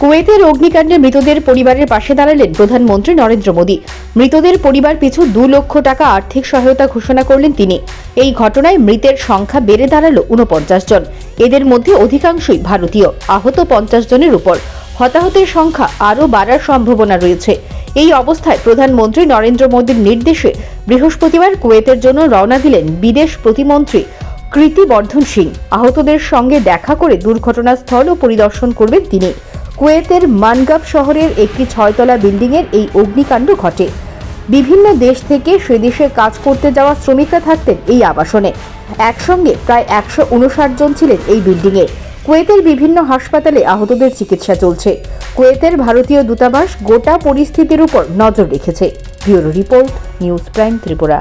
কুয়েতের অগ্নিকাণ্ডে মৃতদের পরিবারের পাশে দাঁড়ালেন প্রধানমন্ত্রী নরেন্দ্র মোদী। মৃতদের পরিবার পিছু 2 লক্ষ টাকা আর্থিক সহায়তা ঘোষণা করলেন তিনি। এই ঘটনায় মৃতের সংখ্যা বেড়ে দাঁড়ালো 49 জন। এদের মধ্যে অধিকাংশই ভারতীয়। আহত 50 জনের উপর। হতাহতের সংখ্যা আরও বাড়ার সম্ভাবনা রয়েছে। এই অবস্থায় প্রধানমন্ত্রী নরেন্দ্র মোদীর নির্দেশে বৃহস্পতিবার কুয়েতের জন্য রওনা দিলেন বিদেশ প্রতিমন্ত্রী কৃতি বর্ধন সিং। আহতদের সঙ্গে দেখা করে দুর্ঘটনাস্থলও পরিদর্শন করবেন তিনি। কুয়েতের মানগাব শহরের একটি 6তলা বিল্ডিংয়ের এই অগ্নিকাণ্ড ঘটে। বিভিন্ন দেশ থেকে সে দেশে কাজ করতে যাওয়া শ্রমিকরা থাকতেন এই আবাসনে। একসঙ্গে প্রায় 159 জন ছিলেন এই বিল্ডিংয়ে। কুয়েতের বিভিন্ন হাসপাতালে আহতদের চিকিৎসা চলছে। কুয়েতের ভারতীয় দূতাবাস গোটা পরিস্থিতির উপর নজর রেখেছে। Bureau report, news prime Tripura.